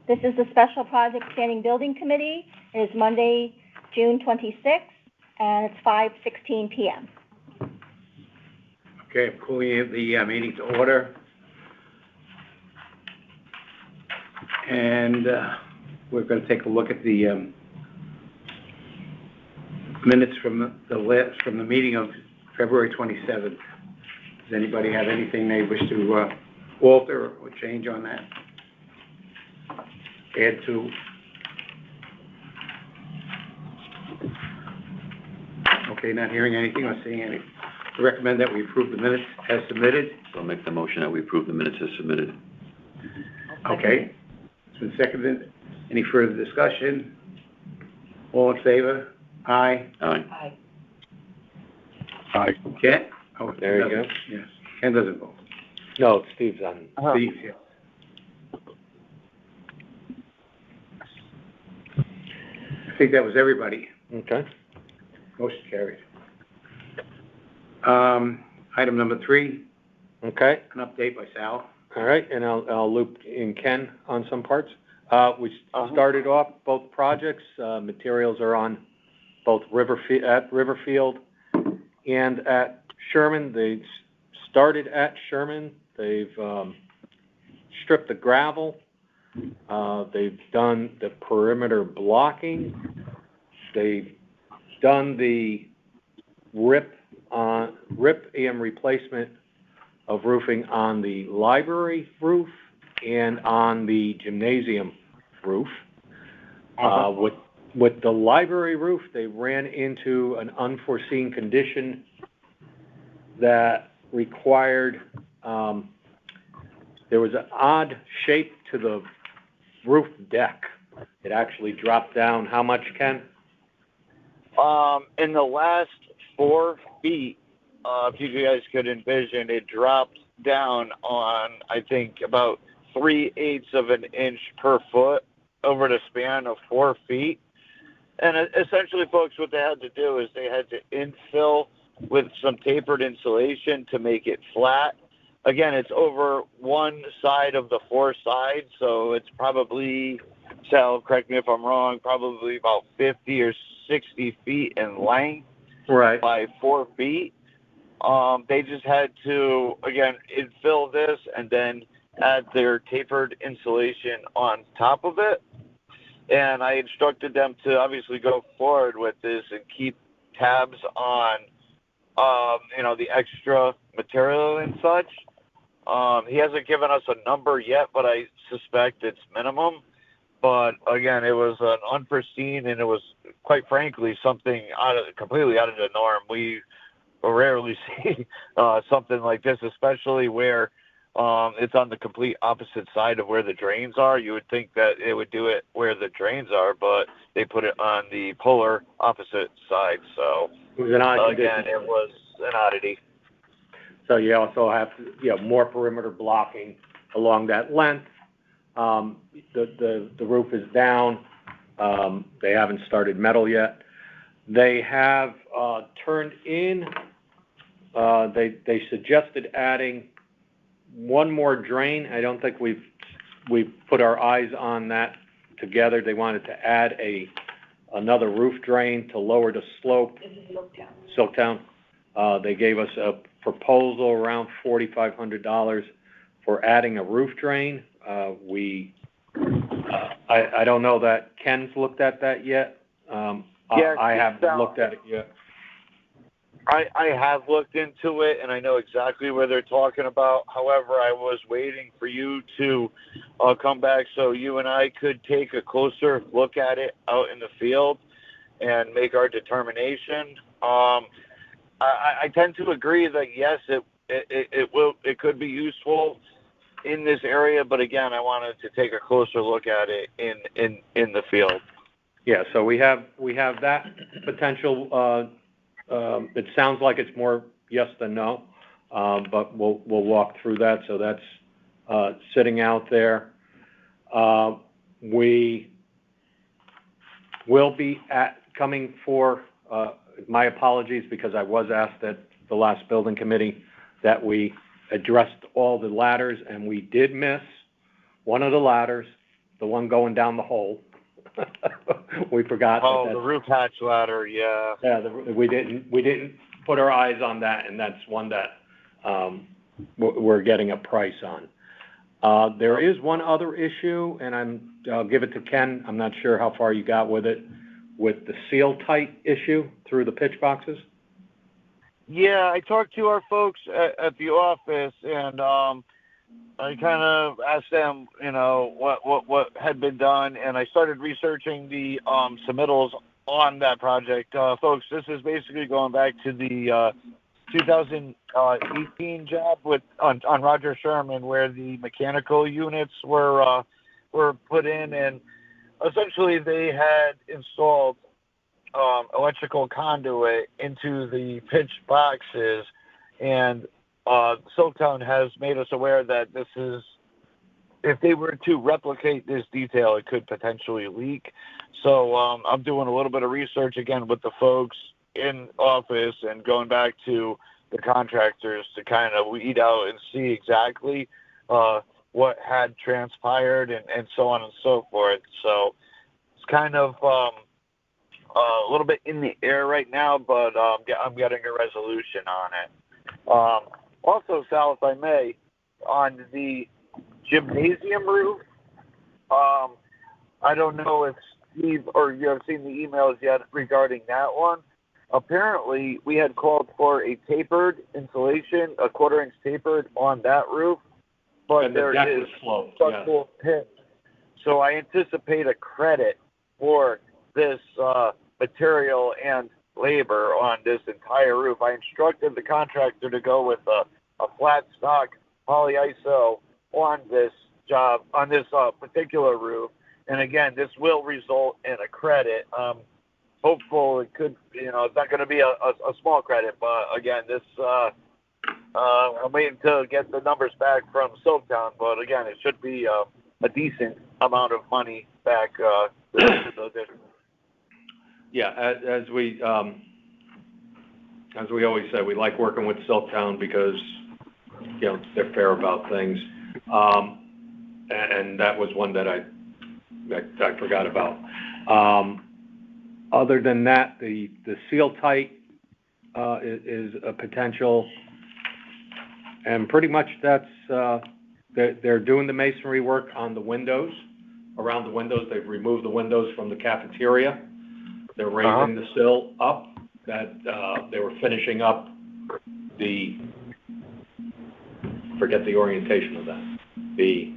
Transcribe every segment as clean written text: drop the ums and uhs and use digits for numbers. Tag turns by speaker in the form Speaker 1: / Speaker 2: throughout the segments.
Speaker 1: This is the Special Project Standing Building Committee. It is Monday, June 26th, and it's 5:16 p.m.
Speaker 2: Okay, I'm calling the meeting to order. And we're going to take a look at the minutes from the meeting of February 27th. Does anybody have anything they wish to alter or change on that? Add to? Okay, not hearing anything or seeing anything. I recommend that we approve the minutes as submitted.
Speaker 3: So I'll make the motion that we approve the minutes as submitted.
Speaker 2: Okay. It's been seconded. Any further discussion? All in favor? Aye.
Speaker 3: Aye.
Speaker 1: Aye.
Speaker 4: Aye.
Speaker 2: Ken? Oh,
Speaker 4: There you go.
Speaker 2: Yes. Ken doesn't vote.
Speaker 4: No, Steve's on.
Speaker 2: Steve, yes. I think that was everybody.
Speaker 4: Okay.
Speaker 2: Motion carried. Item number 3,
Speaker 4: Okay.
Speaker 2: an update by Sal.
Speaker 4: All right, and I'll loop in Ken on some parts. We started off both projects. Materials are on both at Riverfield and at Sherman. They started at Sherman. They've stripped the gravel. They've done the perimeter blocking. They've done the rip and replacement of roofing on the library roof and on the gymnasium roof. With the library roof, they ran into an unforeseen condition that required, there was an odd shape to the roof deck. It actually dropped down how much, Ken?
Speaker 5: In the last 4 feet, if you guys could envision, it dropped down on, I think, about 3/8 of an inch per foot over the span of 4 feet. And essentially, folks, what they had to do is they had to infill with some tapered insulation to make it flat. Again, it's over one side of the 4 sides, so it's probably, Sal, correct me if I'm wrong, probably about 50 or 60 feet in length.
Speaker 4: Right.
Speaker 5: By 4 feet. They just had to, again, infill this and then add their tapered insulation on top of it. And I instructed them to obviously go forward with this and keep tabs on, the extra material and such. He hasn't given us a number yet, but I suspect it's minimum. But again, it was an unforeseen, and it was, quite frankly, something completely out of the norm. We rarely see something like this, especially where it's on the complete opposite side of where the drains are. You would think that it would do it where the drains are, but they put it on the polar opposite side. So
Speaker 4: It was an odd
Speaker 5: again,
Speaker 4: condition.
Speaker 5: it was an oddity.
Speaker 4: So you also have more perimeter blocking along that length. The roof is down. They haven't started metal yet. They have turned in. They suggested adding one more drain. I don't think we've put our eyes on that together. They wanted to add another roof drain to lower the slope.
Speaker 1: This is
Speaker 4: Silktown. They gave us a proposal around $4,500 for adding a roof drain. I don't know that Ken's looked at that yet. I haven't looked at it yet.
Speaker 5: I have looked into it, and I know exactly where they're talking about. However, I was waiting for you to come back so you and I could take a closer look at it out in the field and make our determination. I tend to agree that yes, it could be useful in this area, but again, I wanted to take a closer look at it in the field.
Speaker 4: Yeah, so we have that potential. It sounds like it's more yes than no, but we'll walk through that. So that's sitting out there. We will be coming for. My apologies, because I was asked at the last building committee that we addressed all the ladders, and we did miss one of the ladders. the one going down the hole. We forgot.
Speaker 5: Oh, the roof hatch ladder, yeah.
Speaker 4: Yeah, we didn't put our eyes on that, and that's one that, we're getting a price on. There is one other issue, and I'll give it to Ken. I'm not sure how far you got with it, with the seal tight issue through the pitch boxes.
Speaker 5: Yeah, I talked to our folks at the office, and I kind of asked them, what had been done, and I started researching the submittals on that project. Folks, this is basically going back to the 2018 job on Roger Sherman, where the mechanical units were put in, and essentially they had installed electrical conduit into the pitch boxes, and Silktown has made us aware that if they were to replicate this detail, it could potentially leak. So I'm doing a little bit of research again with the folks in office and going back to the contractors to kind of weed out and see exactly what had transpired and so on and so forth. So it's kind of a little bit in the air right now, but I'm getting a resolution on it. Also, Sal, if I may, on the gymnasium roof, I don't know if Steve or you have seen the emails yet regarding that one. Apparently, we had called for a tapered insulation, a 1/4 inch tapered on that roof, but
Speaker 4: And the
Speaker 5: there
Speaker 4: deck
Speaker 5: is
Speaker 4: was sloped,
Speaker 5: structural pins. So I anticipate a credit for this material and labor on this entire roof. I instructed the contractor to go with a flat stock polyiso on this job, on this particular roof. And again, this will result in a credit. Hopeful it could, it's not going to be a small credit, but again, this, I'm waiting to get the numbers back from Silktown, but again, it should be a decent amount of money back to the district.
Speaker 4: Yeah, as we always say, we like working with Silktown because, they're fair about things. And that was one that I forgot about. Other than that, the seal tight is a potential, and pretty much that's they're doing the masonry work on the windows. Around the windows, they've removed the windows from the cafeteria. They're raising the sill up. That they were finishing up forget the orientation of that. The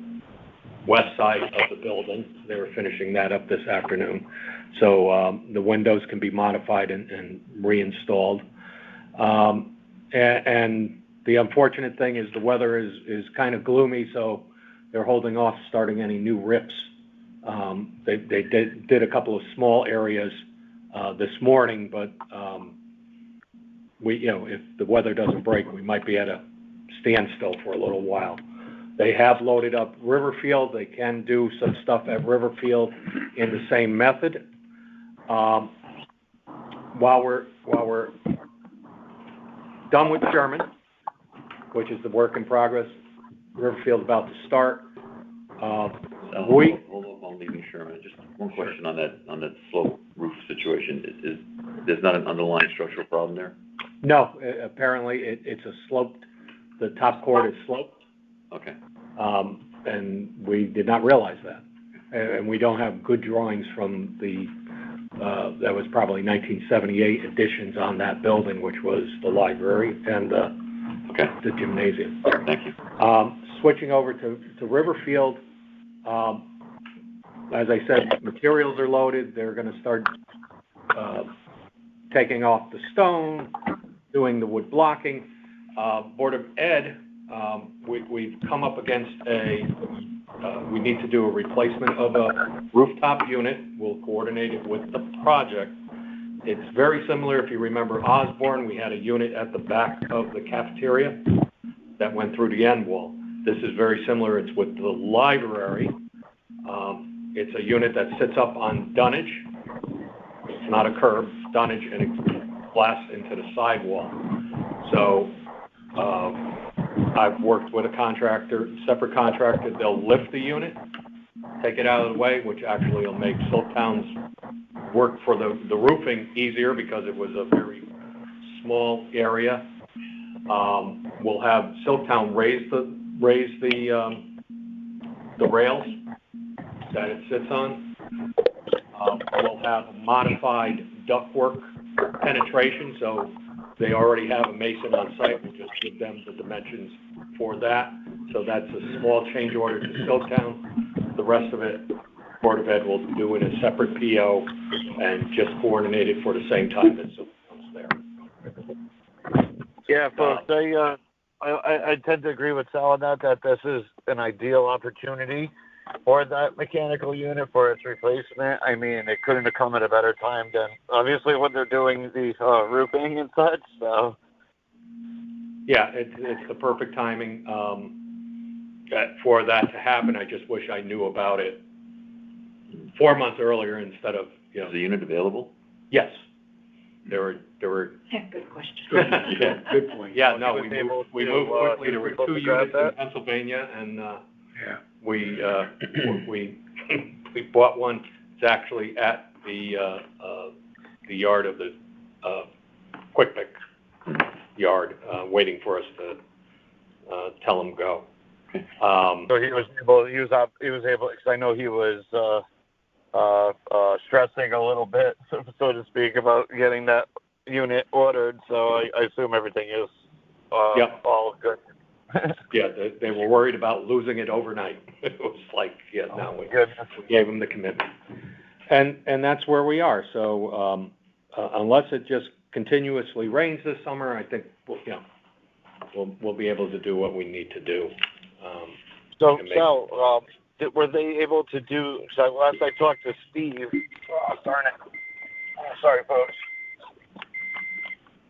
Speaker 4: west side of the building. They were finishing that up this afternoon. So the windows can be modified and reinstalled. And the unfortunate thing is the weather is kind of gloomy, so they're holding off starting any new rips. They did a couple of small areas this morning, but if the weather doesn't break, we might be at a standstill for a little while. They have loaded up Riverfield. They can do some stuff at Riverfield in the same method. While we're done with Sherman, which is the work in progress, Riverfield about to start.
Speaker 3: Hold on, leaving Sherman. Just one question on that slope roof situation. There's not an underlying structural problem there?
Speaker 4: No, apparently it's a sloped. The top chord is sloped.
Speaker 3: Okay.
Speaker 4: And we did not realize that. And we don't have good drawings from that was probably 1978 additions on that building, which was the library and the gymnasium.
Speaker 3: Thank you.
Speaker 4: Switching over to Riverfield, as I said, materials are loaded. They're going to start taking off the stone, doing the wood blocking. Board of Ed, we've come up against we need to do a replacement of a rooftop unit. We'll coordinate it with the project. It's very similar, if you remember Osborne, we had a unit at the back of the cafeteria that went through the end wall. This is very similar. It's with the library. It's a unit that sits up on dunnage. It's not a curb, dunnage, and it blasts into the sidewall. So I've worked with a contractor, separate contractor. They'll lift the unit take it out of the way, which actually will make Silktown's work for the roofing easier because it was a very small area. We'll have Silktown raise the rails that it sits on. We'll have modified ductwork penetration, so they already have a mason on site. We'll just give them the dimensions for that. So that's a small change order to Silktown. The rest of it, Board of Ed will do in a separate PO and just coordinate it for the same time that Silktown's there.
Speaker 5: Yeah, folks, I tend to agree with Sal on that this is an ideal opportunity for that mechanical unit for its replacement. I mean, it couldn't have come at a better time than obviously when they're doing the roofing and such. So,
Speaker 4: yeah, it's the perfect timing for that to happen. I just wish I knew about it 4 months earlier instead of,
Speaker 3: Is the unit available?
Speaker 4: Yes, there were.
Speaker 1: Good question.
Speaker 2: Yeah, good point.
Speaker 4: Yeah, no,
Speaker 5: He
Speaker 4: we
Speaker 5: was
Speaker 4: moved
Speaker 5: able to,
Speaker 4: quickly. There were
Speaker 5: able
Speaker 4: 2
Speaker 5: to grab
Speaker 4: units in
Speaker 5: that?
Speaker 4: Pennsylvania, and
Speaker 2: Yeah.
Speaker 4: we bought one. It's actually at the yard of the Quick Pick yard, waiting for us to tell them go.
Speaker 5: So he was able, because I know he was stressing a little bit, so to speak, about getting that unit ordered. So I assume everything is all good.
Speaker 4: Yeah, they were worried about losing it overnight. It was like, no, we gave them the commitment. And that's where we are. So unless it just continuously rains this summer, I think we'll be able to do what we need to do.
Speaker 5: So were they able to do? So last I talked to Steve, darn it. Oh, sorry, folks.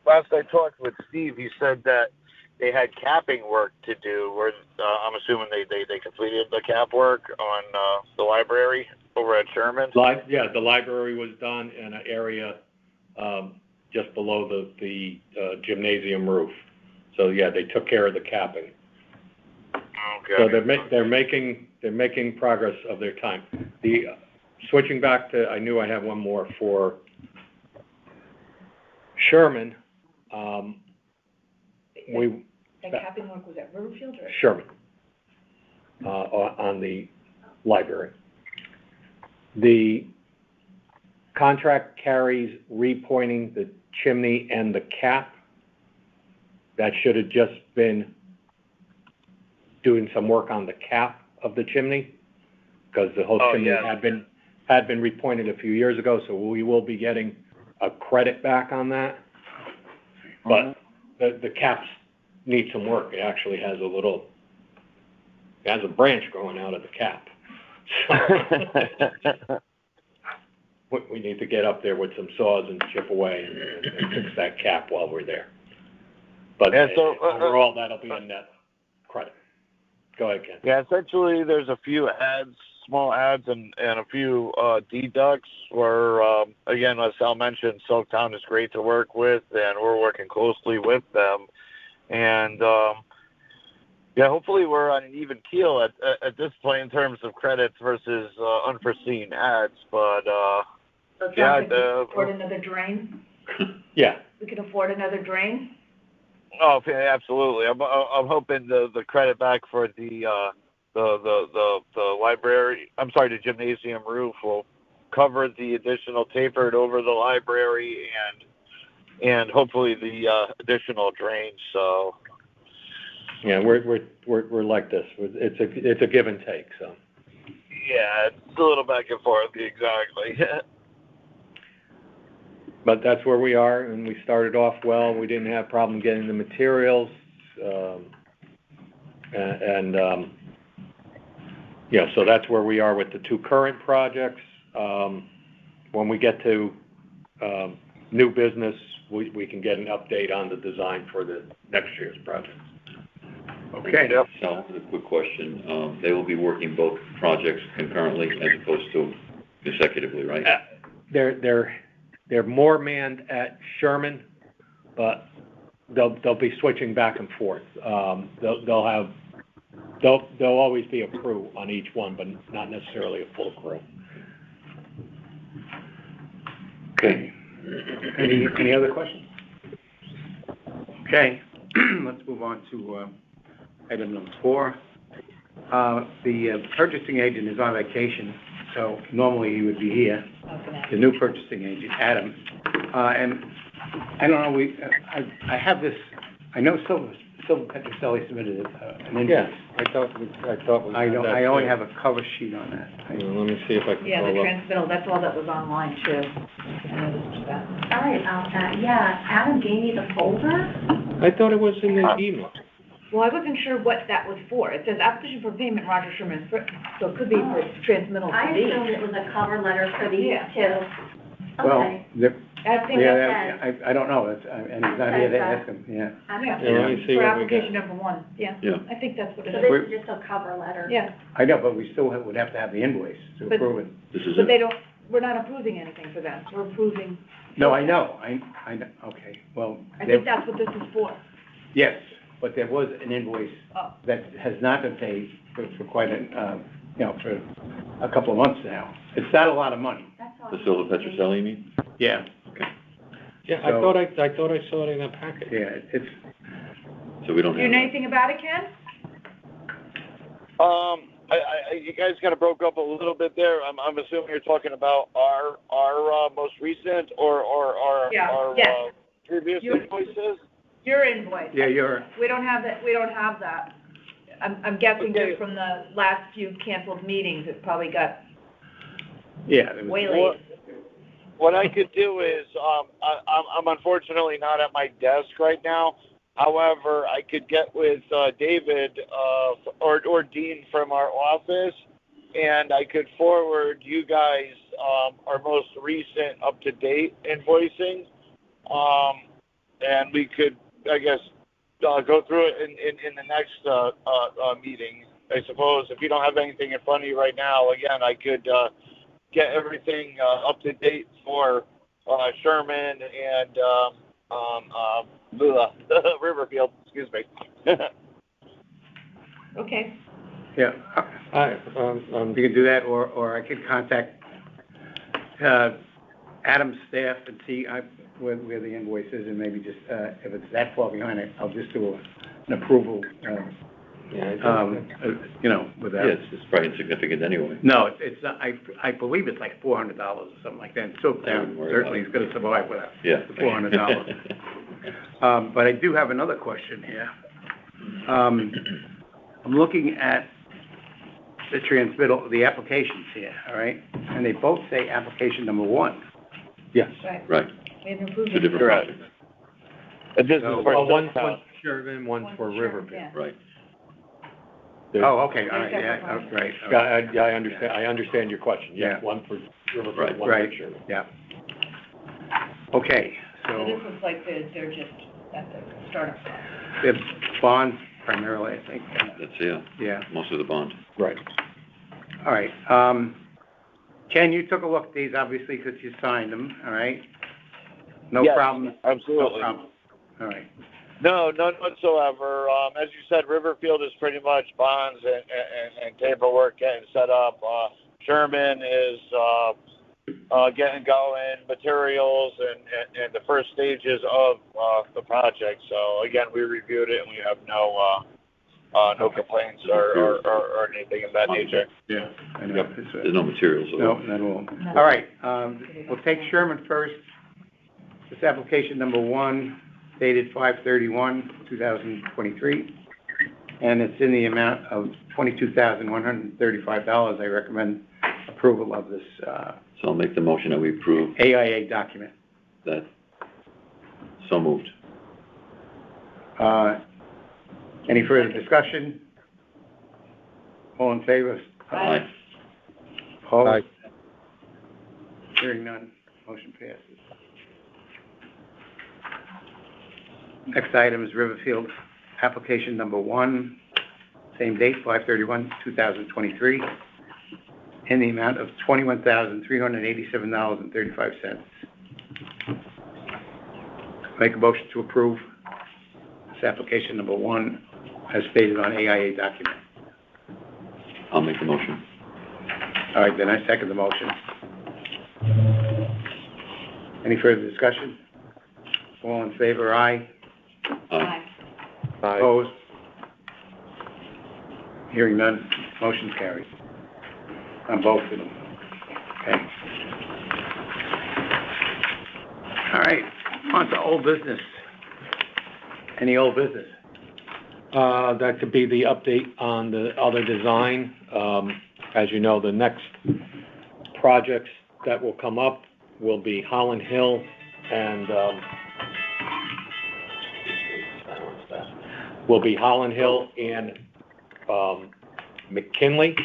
Speaker 5: Last I talked with Steve, he said that they had capping work to do. Where I'm assuming they completed the cap work on the library over at Sherman.
Speaker 4: Yeah, the library was done in an area just below the gymnasium roof. So yeah, they took care of the capping.
Speaker 5: Okay.
Speaker 4: So they're making progress of their time. Switching back to, I knew I had one more for Sherman.
Speaker 1: That capping work was at Riverfield or?
Speaker 4: Sherman, on the library. The contract carries repointing the chimney and the cap. That should have just been doing some work on the cap of the chimney, because the whole chimney had been repointed a few years ago, so we will be getting a credit back on that. But the caps need some work. It actually has a branch growing out of the cap. So we need to get up there with some saws and chip away and fix that cap while we're there. But overall, that'll be a net credit. Go ahead, Ken.
Speaker 5: Yeah, essentially, there's a few small ads, and a few deducts where, again, as Sal mentioned, Silktown is great to work with, and we're working closely with them. And, hopefully we're on an even keel at this point in terms of credits versus unforeseen ads. But,
Speaker 1: So we can afford another drain?
Speaker 4: Yeah.
Speaker 1: We can afford another drain?
Speaker 5: Oh, yeah, absolutely. I'm hoping the credit back for the library. I'm sorry, the gymnasium roof will cover the additional tapered over the library and hopefully the additional drains. So.
Speaker 4: Yeah, we're like this. It's a give and take. So.
Speaker 5: Yeah, it's a little back and forth. Exactly.
Speaker 4: But that's where we are, and we started off well. We didn't have problem getting the materials, so that's where we are with the 2 current projects. When we get to new business, we can get an update on the design for the next year's project.
Speaker 2: Okay.
Speaker 5: Yep.
Speaker 3: Sal, a quick question. They will be working both projects concurrently as opposed to consecutively, right?
Speaker 4: They're more manned at Sherman, but they'll be switching back and forth. They'll have There'll always be a crew on each one, but not necessarily a full crew.
Speaker 2: Okay. Any other questions? Okay, let's move on to, item number 4. The purchasing agent is on vacation, so normally he would be here. The new purchasing agent, Adam. And I don't know, I have this, I know Silver Petroselli submitted an invoice.
Speaker 4: Yeah, I thought we had that
Speaker 2: I only
Speaker 4: too.
Speaker 2: have a cover sheet on that.
Speaker 4: Let me see if I can
Speaker 6: Yeah, the
Speaker 4: pull up.
Speaker 6: transmittal, that's all that was online too. I noticed that.
Speaker 1: Sorry about that, yeah, Adam gave me the folder.
Speaker 4: I thought it was in the email.
Speaker 6: Well, I wasn't sure what that was for. It says application for payment, Roger Sherman, so it could be for transmittal
Speaker 1: I
Speaker 6: to these.
Speaker 1: assumed it was a cover letter for these
Speaker 6: Yeah.
Speaker 1: two.
Speaker 2: Well,
Speaker 1: Okay.
Speaker 6: I think
Speaker 2: yeah,
Speaker 6: that's,
Speaker 2: I don't know, and he's not here to ask him, yeah.
Speaker 6: yeah,
Speaker 4: Yeah, let me see
Speaker 6: for
Speaker 4: what we
Speaker 6: application
Speaker 4: got.
Speaker 6: number 1, yeah.
Speaker 3: Yeah.
Speaker 6: I think that's what it
Speaker 1: So
Speaker 6: is.
Speaker 1: this is just a cover letter.
Speaker 6: Yeah,
Speaker 2: I know, but we still would have to have the invoice to
Speaker 6: But-
Speaker 2: approve it.
Speaker 3: This is
Speaker 6: but
Speaker 3: it.
Speaker 6: we're not approving anything for them. We're approving,
Speaker 2: No, I know, I know, okay, well,
Speaker 6: I think that's what this is for.
Speaker 2: yes, but there was an invoice
Speaker 6: Oh.
Speaker 2: that has not been paid for quite a, for a couple of months now. It's not a lot of money.
Speaker 1: That's all.
Speaker 3: The Silver Petroselli, you mean?
Speaker 2: Yeah,
Speaker 4: Yeah, I
Speaker 2: So-
Speaker 4: thought I saw it in that packet.
Speaker 2: yeah, it's,
Speaker 3: So we don't
Speaker 6: Do
Speaker 3: have
Speaker 6: you know
Speaker 3: that.
Speaker 6: anything about it, Ken?
Speaker 5: You guys kind of broke up a little bit there. I'm assuming you're talking about our most recent or our
Speaker 6: Yes.
Speaker 5: previous
Speaker 6: You-
Speaker 5: invoices.
Speaker 6: Your invoice.
Speaker 2: yeah,
Speaker 6: We don't have that. I'm guessing
Speaker 5: Okay.
Speaker 6: just from the last few canceled meetings, it probably got
Speaker 2: yeah. there was-
Speaker 6: waylaid.
Speaker 5: What I could do is, I'm unfortunately not at my desk right now. However, I could get with David or Dean from our office, and I could forward you guys our most recent up-to-date invoicing, and we could, I guess, go through it in the next meeting. I suppose if you don't have anything in front of you right now, again, I could get everything up to date for Sherman and Riverfield. Excuse me.
Speaker 6: Okay.
Speaker 2: Yeah,
Speaker 4: You
Speaker 2: we could do that, or I could contact, Adam's staff and see where the invoice is, and maybe just, if it's that far behind it, I'll just do an approval, without.
Speaker 3: Yeah, it's probably insignificant anyway.
Speaker 2: No, it's not, I believe it's like $400 or something like that. So
Speaker 3: I wouldn't worry
Speaker 2: certainly
Speaker 3: about
Speaker 2: it's gonna survive without
Speaker 3: Yeah.
Speaker 2: the $400. But I do have another question here. I'm looking at the transmittal, the applications here, all right? And they both say application number 1.
Speaker 4: Yes.
Speaker 6: Right.
Speaker 3: Right,
Speaker 6: We haven't approved
Speaker 3: two
Speaker 6: it.
Speaker 3: different
Speaker 5: Correct.
Speaker 3: projects,
Speaker 5: This
Speaker 2: So-
Speaker 5: is for
Speaker 4: Well, one's
Speaker 5: Silvertown.
Speaker 4: for Sherman, one's for
Speaker 6: Sherman,
Speaker 4: Riverfield.
Speaker 6: yeah.
Speaker 3: right.
Speaker 2: Oh, okay, all right, yeah, right,
Speaker 4: Yeah, I understand your question.
Speaker 2: Yeah.
Speaker 4: One for Riverfield,
Speaker 3: Right.
Speaker 4: one
Speaker 2: right,
Speaker 4: for Sherman.
Speaker 2: yeah. Okay,
Speaker 6: So this
Speaker 2: so
Speaker 6: looks like they're just at the startup.
Speaker 2: the bonds primarily, I think,
Speaker 3: That's,
Speaker 2: yeah,
Speaker 3: most of the bond.
Speaker 4: Right.
Speaker 2: all right. Ken, you took a look at these, obviously, because you signed them, all right? No
Speaker 5: Yes,
Speaker 2: problem?
Speaker 5: absolutely.
Speaker 2: No problem, all right.
Speaker 5: No, none whatsoever. As you said, Riverfield is pretty much bonds and paperwork getting set up. Sherman is getting going, materials and the first stages of the project. So again, we reviewed it and we have no complaints or anything of that nature.
Speaker 2: Yeah, I know.
Speaker 4: Yep.
Speaker 3: There's no materials. at
Speaker 2: No,
Speaker 3: all.
Speaker 2: none at all. All right, we'll take Sherman first. This application number 1, dated 5/31/2023, and it's in the amount of $22,135. I recommend approval of this
Speaker 3: So I'll make the motion that we approve
Speaker 2: AIA document.
Speaker 3: that. So moved.
Speaker 2: Any further discussion? All in favor?
Speaker 3: Aye.
Speaker 2: Opposed? Hearing none, motion passes. Next item is Riverfield, application number 1, same date, 5/31/2023, in the amount of $21,387.35. Make a motion to approve this application number 1 as stated on AIA document.
Speaker 3: I'll make the motion.
Speaker 2: All right, then I second the motion. Any further discussion? All in favor, aye.
Speaker 3: Aye.
Speaker 2: Opposed? Hearing none, motion carries. On both of them. Okay. All right, on to old business. Any old business?
Speaker 4: That could be the update on the other design. As you know, the next projects that will come up will be Holland Hill and, McKinley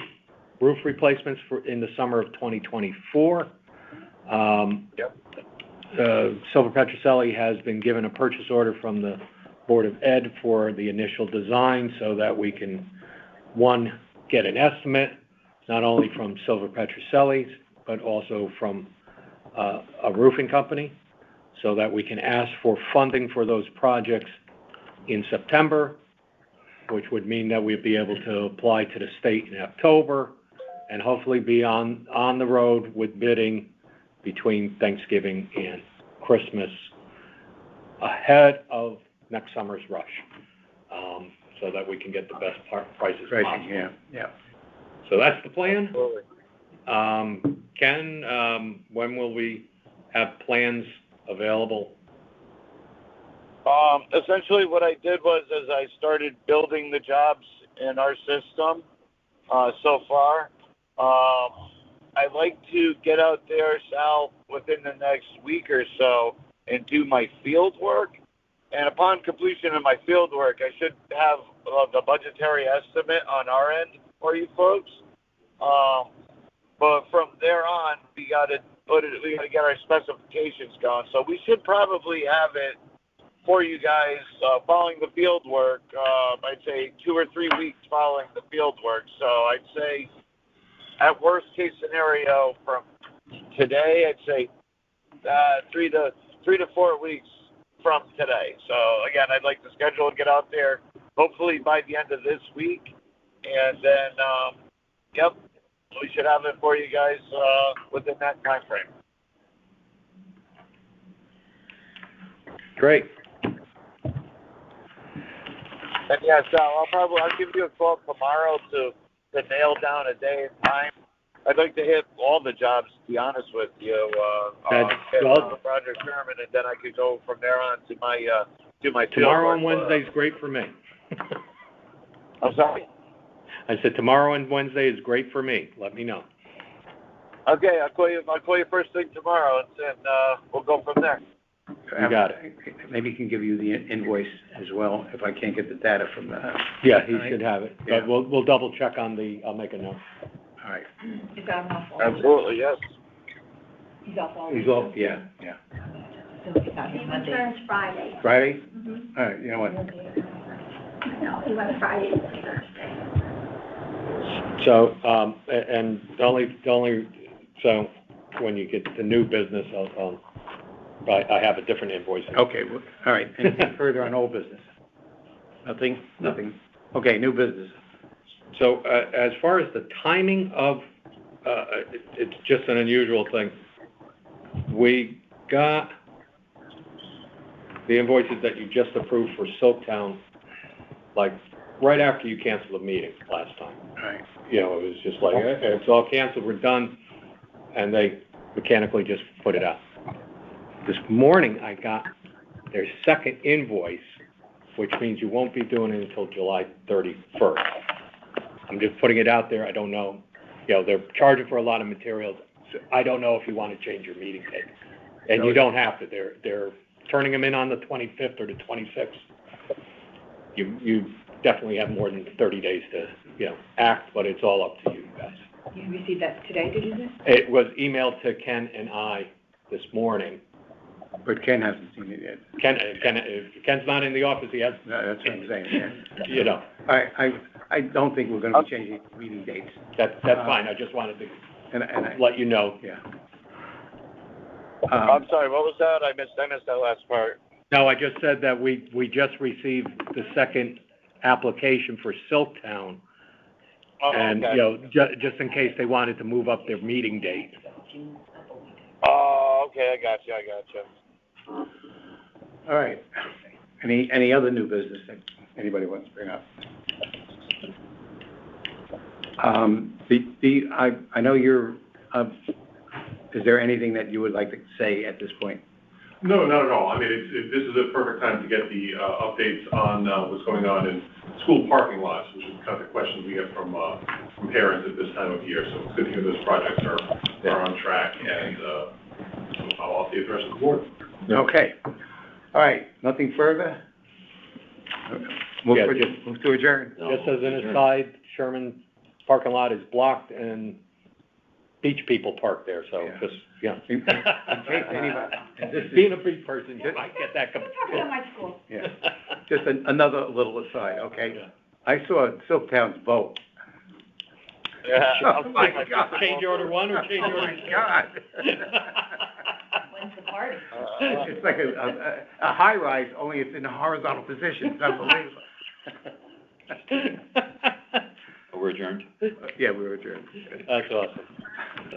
Speaker 4: roof replacements in the summer of 2024. Silver Petroselli has been given a purchase order from the Board of Ed for the initial design so that we can, one, get an estimate, not only from Silver Petroselli, but also from a roofing company, so that we can ask for funding for those projects in September, which would mean that we'd be able to apply to the state in October and hopefully be on the road with bidding between Thanksgiving and Christmas ahead of next summer's rush, so that we can get the best prices possible.
Speaker 2: Yeah.
Speaker 4: So that's the plan.
Speaker 5: Absolutely.
Speaker 4: Ken, when will we have plans available?
Speaker 5: Essentially what I did was, as I started building the jobs in our system, so far, I'd like to get out there, Sal, within the next week or so and do my field work. And upon completion of my field work, I should have the budgetary estimate on our end for you folks. But from there on, we gotta get our specifications going. So we should probably have it for you guys following the field work. I'd say 2 or 3 weeks following the field work. So I'd say, at worst case scenario, from today, I'd say 3 to 4 weeks from today. So again, I'd like to schedule and get out there hopefully by the end of this week, and then we should have it for you guys within that time frame.
Speaker 4: Great.
Speaker 5: And yeah, Sal, I'll give you a call tomorrow to nail down a day and time. I'd like to hit all the jobs, to be honest with you. Roger Sherman, and then I could go from there on to my field
Speaker 4: Tomorrow
Speaker 5: work.
Speaker 4: and Wednesday is great for me.
Speaker 5: I'm sorry?
Speaker 4: I said tomorrow and Wednesday is great for me. Let me know.
Speaker 5: Okay, I'll call you first thing tomorrow, and we'll go from there.
Speaker 4: You got it.
Speaker 2: Maybe he can give you the invoice as well, if I can't get the data from the...
Speaker 4: Yeah, he should have it.
Speaker 2: Yeah.
Speaker 4: But we'll double check on I'll make a note.
Speaker 2: All right.
Speaker 6: Is that off all?
Speaker 5: Absolutely, yes.
Speaker 6: He's off all.
Speaker 2: He's off, yeah.
Speaker 6: So he's not here Monday.
Speaker 1: returns Friday.
Speaker 2: Friday?
Speaker 1: Mm-hmm.
Speaker 2: All right, you know what?
Speaker 1: No, he went Friday to Thursday.
Speaker 4: So, and the only, so when you get the new business, I have a different invoice.
Speaker 2: Okay, well, all right. Anything further on old business? Nothing? Okay, new business.
Speaker 4: So, as far as the timing of, it's just an unusual thing. We got the invoices that you just approved for Silktown, like, right after you canceled the meeting last time.
Speaker 2: All right.
Speaker 4: You know, it was just like, it's all canceled, we're done, and they mechanically just put it out. This morning, I got their second invoice, which means you won't be doing it until July 31st. I'm just putting it out there, I don't know. You know, they're charging for a lot of materials. So I don't know if you want to change your meeting date. And you don't have to, they're turning them in on the 25th or the 26th. You definitely have more than 30 days to, act, but it's all up to you guys.
Speaker 6: You received that today, did you say?
Speaker 4: It was emailed to Ken and I this morning.
Speaker 2: But Ken hasn't seen it yet.
Speaker 4: If Ken's not in the office, he has,
Speaker 2: No, that's what I'm saying, yeah. I don't think we're gonna be changing meeting dates.
Speaker 4: That's fine, I just wanted to
Speaker 2: And I,
Speaker 4: let you know.
Speaker 2: yeah.
Speaker 5: I'm sorry, what was that? I missed that last part.
Speaker 4: No, I just said that we just received the second application for Silktown,
Speaker 5: Oh,
Speaker 4: And,
Speaker 5: okay.
Speaker 4: you know, just in case they wanted to move up their meeting date.
Speaker 5: Oh, okay, I got you.
Speaker 2: All right. Any other new business that anybody wants to bring up? I know you're, is there anything that you would like to say at this point?
Speaker 7: No, not at all. I mean, this is a perfect time to get the updates on what's going on in school parking lots, which is kind of the questions we get from parents at this time of year. So it's good to hear those projects are on track, and so I'll update the rest of the board.
Speaker 2: Okay. All right, nothing further? Move
Speaker 4: Yeah,
Speaker 2: move to adjourn.
Speaker 3: No,
Speaker 4: Just as an
Speaker 3: adjourn.
Speaker 4: aside, Sherman parking lot is blocked and beach people park there, so
Speaker 2: Yeah.
Speaker 4: just, yeah.
Speaker 2: In case anybody, and this is,
Speaker 4: Being a beach person, you might get that.
Speaker 6: We're talking about my school.
Speaker 2: yeah, just another little aside, okay? I saw Silktown's vote.
Speaker 5: Yeah.
Speaker 2: Oh, my God.
Speaker 4: Change order one or change
Speaker 2: Oh,
Speaker 4: order
Speaker 2: my
Speaker 4: two?
Speaker 2: God.
Speaker 6: When's the party?
Speaker 2: It's like a high rise, only it's in a horizontal position. It's unbelievable.
Speaker 3: We're adjourned?
Speaker 2: Yeah, we were adjourned.
Speaker 4: That's awesome.